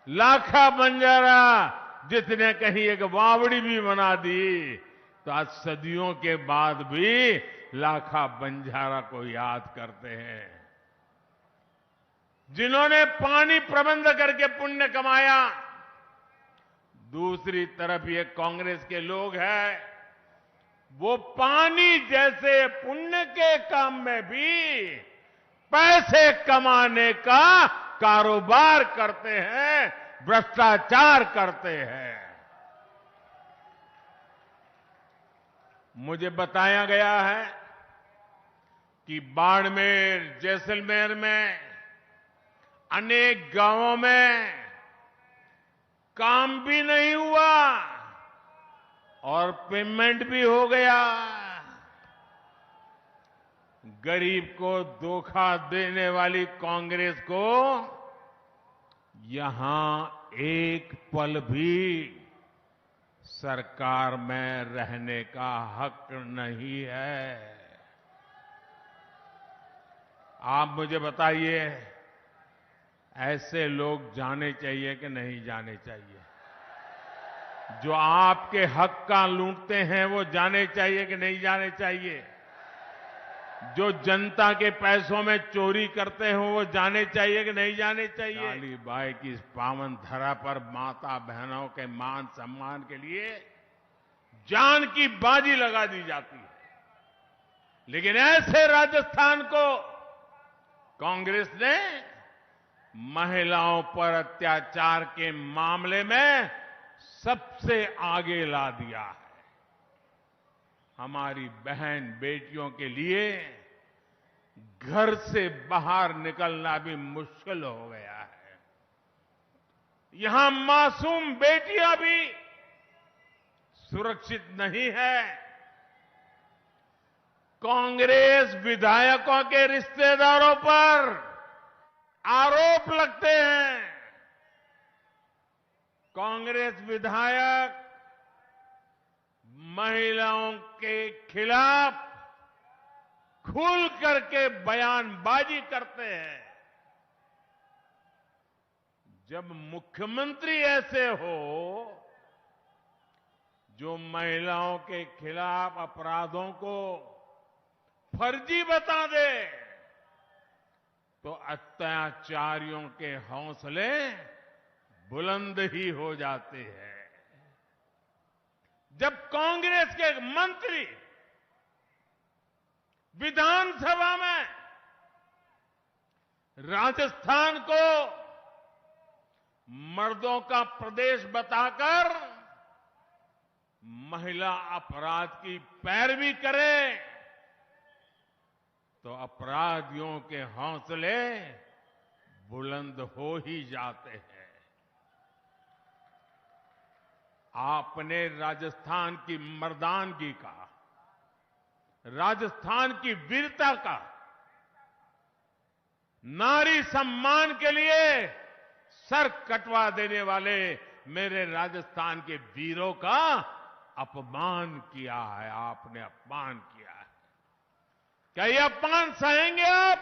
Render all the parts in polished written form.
लाखा बंजारा जिसने कहीं एक वावड़ी भी बना दी, तो आज सदियों के बाद भी लाखा बंजारा को याद करते हैं। जिन्होंने पानी प्रबंध करके पुण्य कमाया, दूसरी तरफ ये कांग्रेस के लोग हैं, वो पानी जैसे पुण्य के काम में भी पैसे कमाने का कारोबार करते हैं, भ्रष्टाचार करते हैं। मुझे बताया गया है कि बाड़मेर, जैसलमेर में अनेक गांवों में काम भी नहीं हुआ और पेमेंट भी हो गया। गरीब को धोखा देने वाली कांग्रेस को यहां एक पल भी सरकार में रहने का हक नहीं है। आप मुझे बताइए, ऐसे लोग जाने चाहिए कि नहीं जाने चाहिए? जो आपके हक का लूटते हैं वो जाने चाहिए कि नहीं जाने चाहिए? जो जनता के पैसों में चोरी करते हो वो जाने चाहिए कि नहीं जाने चाहिए? लाली बाई की इस पावन धरा पर माता बहनों के मान सम्मान के लिए जान की बाजी लगा दी जाती है, लेकिन ऐसे राजस्थान को कांग्रेस ने महिलाओं पर अत्याचार के मामले में सबसे आगे ला दिया है। हमारी बहन बेटियों के लिए घर से बाहर निकलना भी मुश्किल हो गया है। यहां मासूम बेटियां भी सुरक्षित नहीं है। कांग्रेस विधायकों के रिश्तेदारों पर आरोप लगते हैं। कांग्रेस विधायक महिलाओं के खिलाफ खुल करके बयानबाजी करते हैं। जब मुख्यमंत्री ऐसे हो जो महिलाओं के खिलाफ अपराधों को फर्जी बता दे, तो अत्याचारियों के हौसले बुलंद ही हो जाते हैं। जब कांग्रेस के मंत्री विधानसभा में राजस्थान को मर्दों का प्रदेश बताकर महिला अपराध की पैरवी करे, तो अपराधियों के हौसले बुलंद हो ही जाते हैं। आपने राजस्थान की मर्दानगी का, राजस्थान की वीरता का, नारी सम्मान के लिए सर कटवा देने वाले मेरे राजस्थान के वीरों का अपमान किया है। आपने अपमान किया है। क्या ये अपमान सहेंगे आप?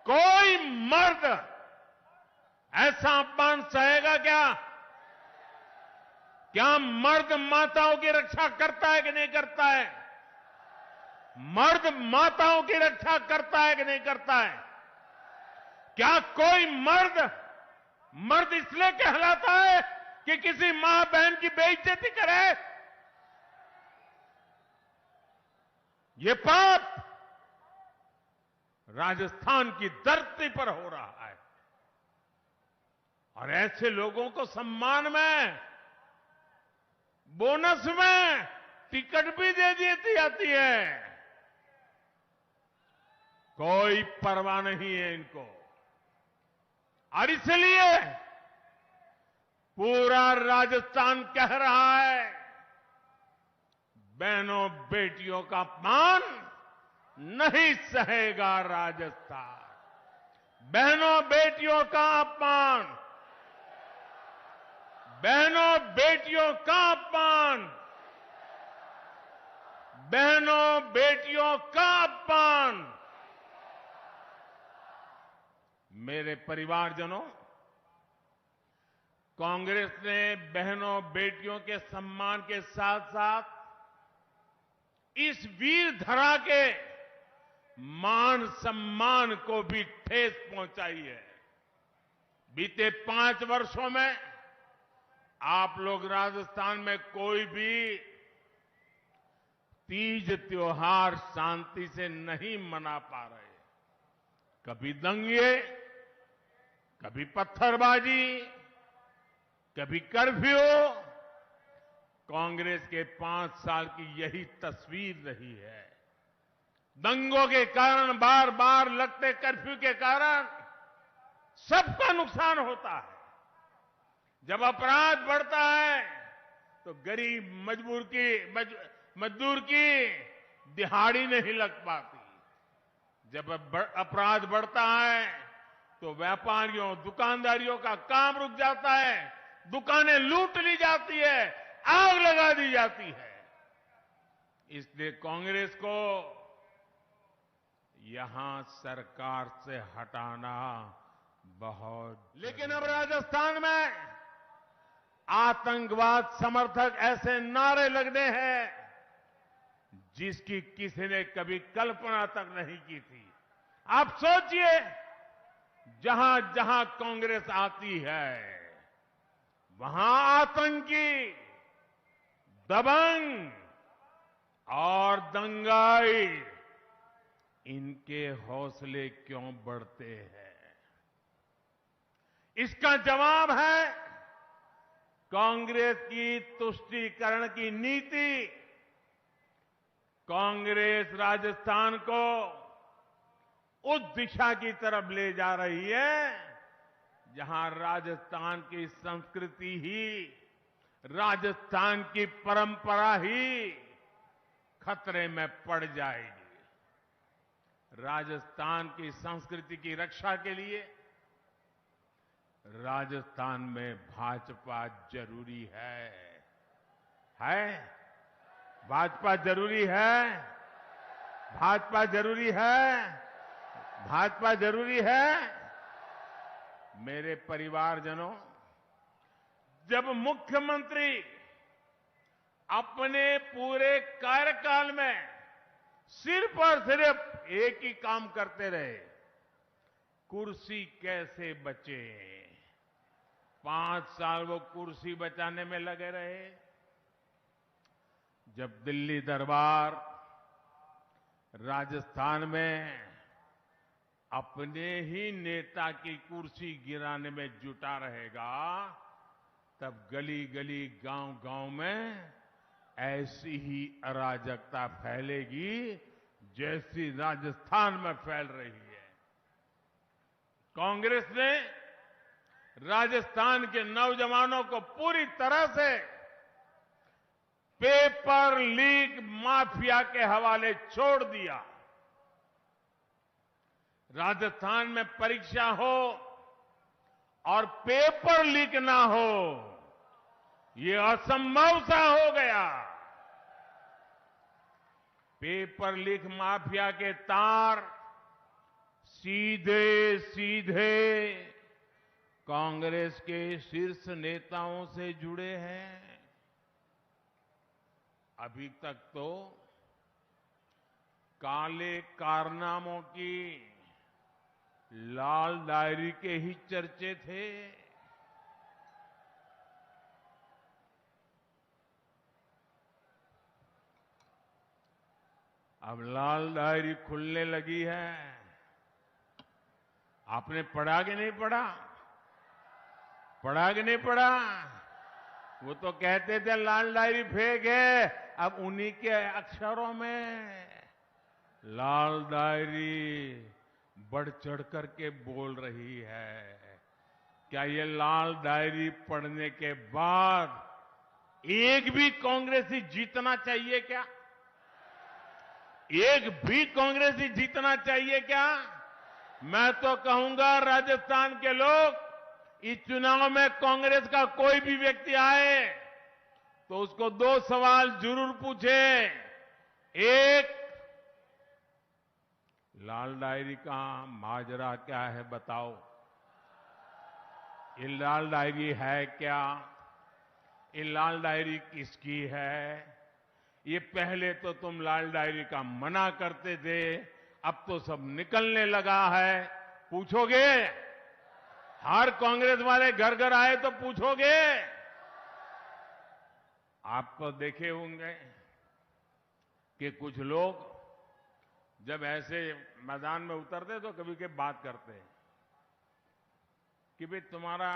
कोई मर्द ऐसा अपमान सहेगा क्या? क्या मर्द माताओं की रक्षा करता है कि नहीं करता है? मर्द माताओं की रक्षा करता है कि नहीं करता है? क्या कोई मर्द इसलिए कहलाता है कि किसी मां बहन की बेइज्जती करे? ये पाप राजस्थान की धरती पर हो रहा है। और ऐसे लोगों को सम्मान में, बोनस में टिकट भी दे दी जाती है। कोई परवाह नहीं है इनको। और इसलिए पूरा राजस्थान कह रहा है, बहनों बेटियों का अपमान नहीं सहेगा राजस्थान। बहनों बेटियों का अपमान, बहनों बेटियों का अपमान, बहनों बेटियों का अपमान। मेरे परिवारजनों, कांग्रेस ने बहनों बेटियों के सम्मान के साथ साथ इस वीर धरा के मान सम्मान को भी ठेस पहुंचाई है। बीते 5 वर्षों में आप लोग राजस्थान में कोई भी तीज त्योहार शांति से नहीं मना पा रहे। कभी दंगे, कभी पत्थरबाजी, कभी कर्फ्यू। कांग्रेस के 5 साल की यही तस्वीर रही है। दंगों के कारण, बार बार लगते कर्फ्यू के कारण सबका नुकसान होता है। जब अपराध बढ़ता है तो गरीब मजदूर की दिहाड़ी नहीं लग पाती। जब अपराध बढ़ता है तो व्यापारियों, दुकानदारियों का काम रुक जाता है, दुकानें लूट ली जाती है, आग लगा दी जाती है। इसलिए कांग्रेस को यहां सरकार से हटाना बहुत। लेकिन अब राजस्थान में आतंकवाद समर्थक ऐसे नारे लगने हैं जिसकी किसी ने कभी कल्पना तक नहीं की थी। आप सोचिए, जहां जहां कांग्रेस आती है वहां आतंकी, दबंग और दंगाई, इनके हौसले क्यों बढ़ते हैं? इसका जवाब है कांग्रेस की तुष्टीकरण की नीति। कांग्रेस राजस्थान को उस दिशा की तरफ ले जा रही है जहां राजस्थान की संस्कृति ही, राजस्थान की परंपरा ही खतरे में पड़ जाएगी। राजस्थान की संस्कृति की रक्षा के लिए राजस्थान में भाजपा जरूरी है? भाजपा जरूरी है? भाजपा जरूरी है? भाजपा जरूरी है? मेरे परिवारजनों, जब मुख्यमंत्री अपने पूरे कार्यकाल में सिर्फ और सिर्फ एक ही काम करते रहे, कुर्सी कैसे बचे। 5 साल वो कुर्सी बचाने में लगे रहे। जब दिल्ली दरबार राजस्थान में अपने ही नेता की कुर्सी गिराने में जुटा रहेगा, तब गली गली, गांव गांव में ऐसी ही अराजकता फैलेगी जैसी राजस्थान में फैल रही है। कांग्रेस ने राजस्थान के नौजवानों को पूरी तरह से पेपर लीक माफिया के हवाले छोड़ दिया। राजस्थान में परीक्षा हो और पेपर लीक ना हो, ये असंभव सा हो गया। पेपर लीक माफिया के तार सीधे सीधे कांग्रेस के शीर्ष नेताओं से जुड़े हैं। अभी तक तो काले कारनामों की लाल डायरी के ही चर्चे थे। अब लाल डायरी खुलने लगी है। आपने पढ़ा कि नहीं पढ़ा? पढ़ा कि नहीं पढ़ा? वो तो कहते थे लाल डायरी फेक है, अब उन्हीं के अक्षरों में लाल डायरी बढ़ चढ़ करके बोल रही है। क्या ये लाल डायरी पढ़ने के बाद एक भी कांग्रेसी जीतना चाहिए क्या? एक भी कांग्रेसी जीतना चाहिए क्या? मैं तो कहूंगा राजस्थान के लोग, इस चुनाव में कांग्रेस का कोई भी व्यक्ति आए तो उसको 2 सवाल जरूर पूछे। एक, लाल डायरी का माजरा क्या है बताओ। ये लाल डायरी है क्या? ये लाल डायरी किसकी है? ये पहले तो तुम लाल डायरी का मना करते थे, अब तो सब निकलने लगा है। पूछोगे? हर कांग्रेस वाले घर घर आए तो पूछोगे? आप तो देखे होंगे कि कुछ लोग जब ऐसे मैदान में उतरते तो कभी के बात करते हैं कि भाई तुम्हारा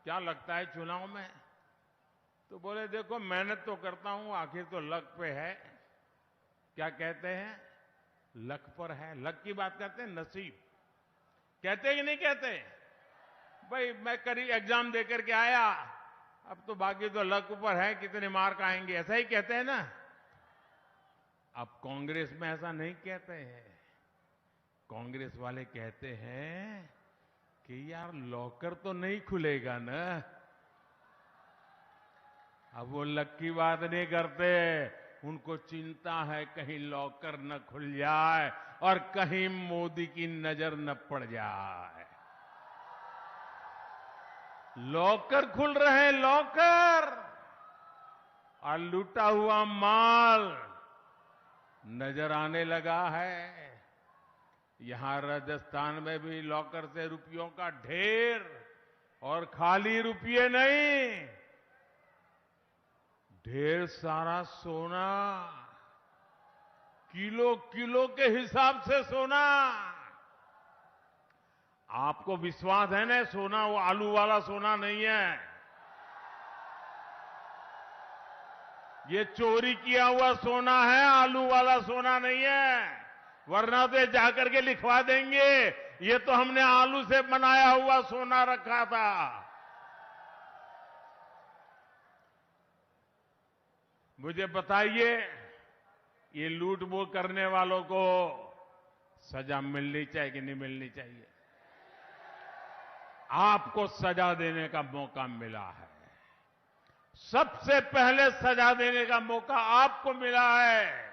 क्या लगता है चुनाव में? तो बोले देखो मेहनत तो करता हूं, आखिर तो लक पे है। क्या कहते हैं? लक पर है। लक की बात करते हैं, नसीब कहते हैं कि नहीं कहते? भाई मैं करीब एग्जाम देकर के आया, अब तो बाकी तो लक पर है, कितने मार्क आएंगे, ऐसा ही कहते हैं ना। अब कांग्रेस में ऐसा नहीं कहते हैं। कांग्रेस वाले कहते हैं कि यार लॉकर तो नहीं खुलेगा ना। अब वो लक की बात नहीं करते, उनको चिंता है कहीं लॉकर न खुल जाए और कहीं मोदी की नजर न पड़ जाए। लॉकर खुल रहे हैं, लॉकर, और लूटा हुआ माल नजर आने लगा है। यहां राजस्थान में भी लॉकर से रुपयों का ढेर, और खाली रुपये नहीं, ढेर सारा सोना, किलो किलो के हिसाब से सोना। आपको विश्वास है ना? सोना वो आलू वाला सोना नहीं है, ये चोरी किया हुआ सोना है, आलू वाला सोना नहीं है। वरना तो जाकर के लिखवा देंगे ये तो हमने आलू से बनाया हुआ सोना रखा था। मुझे बताइए, ये लूट वो करने वालों को सजा मिलनी चाहिए कि नहीं मिलनी चाहिए? आपको सजा देने का मौका मिला है, सबसे पहले सजा देने का मौका आपको मिला है।